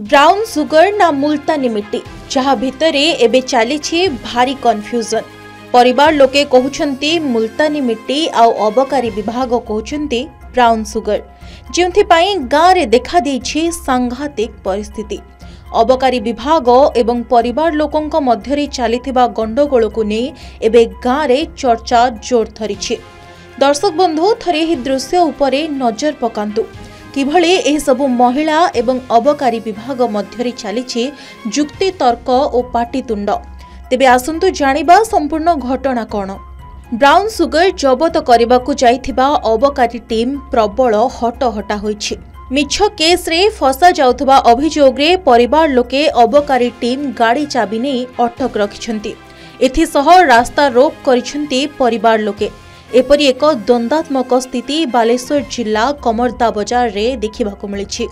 Brown sugar ना मुल्तानी मिट्टी जहाँ भितरे एबे चली भारी कन्फ्यूजन। परिवार लोके कहउछंती मुल्तानी मिट्टी आउ अबकारी विभाग कहउछंती ब्राउन सुगर, जोंथिपाई गाँव रे देखा देछि सांघातिक परिस्थिति। अबकारी विभाग एवं परिवार लोकंक मध्यरे चलिथिबा गंडगोल को नहीं एबे गाँव रे चर्चा जोर धरिछि। दर्शक बंधु थरे ही दृश्य उपरे नजर पकांतु किभଳି एह सबु महिला एवं अबकारी विभाग मध्यरे चलिछि जुक्ति तर्क और पाटितुंड। तेबे आसंतु जानिबा संपूर्ण घटना कौन। ब्राउन सुगर जबत करबाकू जाइथिबा अबकारी टीम प्रबल हटहटा होइछि। मिछ केस रे फसा जाउथबा अभियोग रे परिवार लोके अबकारी टीम गाड़ी चाबी नै अटक रखिछंती। एथिसह रास्ता रोक करिछंती परिवार लोके। एपरी एक द्वंद्वात्मक स्थिति बालेश्वर जिला कमरदा बजार रे देखिबाकू मिलिछि।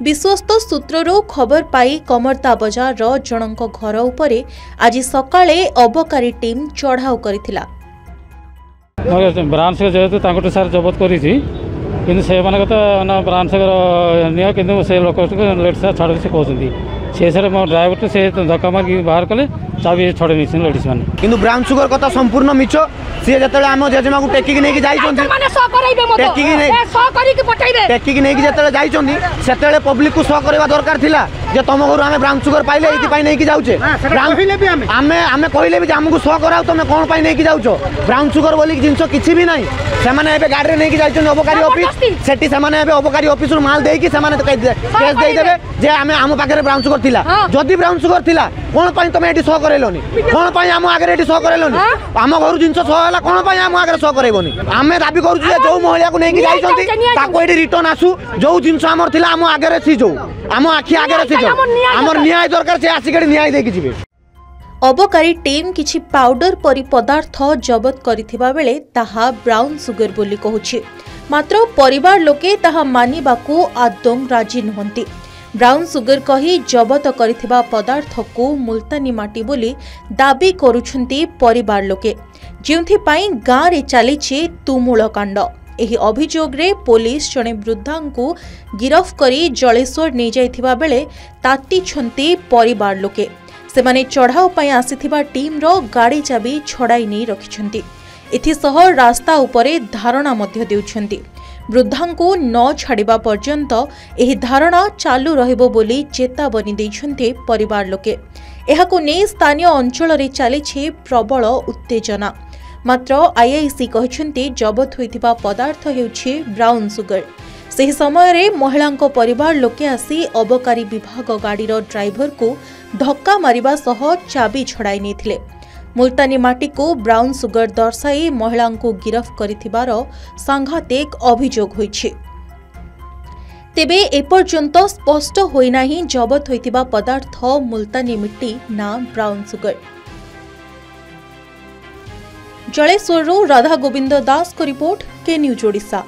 विश्वस्त सूत्ररू खबर पाई कमरदा बजार रो जनक घर उपरे आज सकाळे अबकारी टीम चढ़ाऊ करिथिला। ब्रांच जेहेतु तांको सार जबत करिछि किंतु से माने तो ना ब्रांच नियो किंतु से लोक लेट सार छाड़ से कहउछंती से सर मो ड्राइवर से धक्का मार बाहर कले चाबी छड़े नहीं लेडीज माने किंतु ब्राउन सुगर कथा संपूर्ण मिछ। सी जो आम जेजेमा को टेकिक नहीं जाते पब्लिक को सह करवा दरकार थिला जे तुम घर आम ब्राउन सुगर पाइले ये जाऊे आम कहले भी आमको सह कराओ तुम कौन पाई नहीं जाऊच ब्राउन सुगर बोली जिनस किसी भी नहीं से गाड़ी नहीं जाइए अबकारी ऑफिस सेठी से अबकारी ऑफिस माल देकी केस देदेवे जे आम पाखे ब्राउन सुगर थिला जदि ब्राउन सुगर थिला कौन पाई तुम ये सह करैलोनी कौन पाई आम आगे ये सह करैलोनी आम घर जिनस सह कौन पाई आम आगे सह करैबोनी आम दाबी करूँ जो महिला को लेकिन जाइए रिटर्न आसू जो जिनस आम थिला आम आगे सी जो आम आखि आगे सी जो आमर न्याय दरकार से आसिक न्याय देकी जिवे। अबकारी टीम किछि पाउडर परि पदार्थ जबत करिथिबा बेले ताहा ब्राउन सुगर बोली कहूछि, मात्र परिवार लोके ताहा मानिबाकू आदौ राजी नहंती। ब्राउन सुगर कही जबत करिथिबा पदार्थ को मुल्तानी माटी बोली दाबी करुछंती परिवार लोके, जेउथिपाई गाँव रे चलिछि तुमुल कांड। एही अभियोग रे पुलिस जणे वृद्धा को गिरफ करी जलेश्वर नहीं जाइथिबा बेले ताती छंती परिवार लोके। सेमाने चढ़ाऊ पाई आसीथिबा टीम रो गाड़ी चाबी छड़ाई नहीं रखिछंती। एथिसह रास्ता उपरे धारणा मध्य देउछंती। वृद्धा को न छाड़िबा पर्यंत एही धारणा चालू रहिबो बोली चेतावनी दैछंती परिवार लोके। एहाको नै स्थानीय अंचल रे चलिछि प्रबल उत्तेजना। मात्र आईआईसी कहछंती जबत होइथिबा पदार्थ हेउछि ब्राउन सुगर। सही समय रे महिलांको परिवार लोके आसी अबकारी विभाग गाड़ीर ड्राइवर को धक्का मारिबा सह चाबी छड़ाई नेथिले। मुल्तानी माटी को ब्राउन सुगर दर्शाई महिलांको गिरफ करिथिबार सांघातिक अभियोग होइछि। तेबे एपर्यंत स्पष्ट होइनाही जबत होइथिबा पदार्थ मुल्तानी मिट्टी ना ब्राउन सुगर। जलेश्वर राधा गोविंद दास को रिपोर्ट के न्यूज ओडिशा।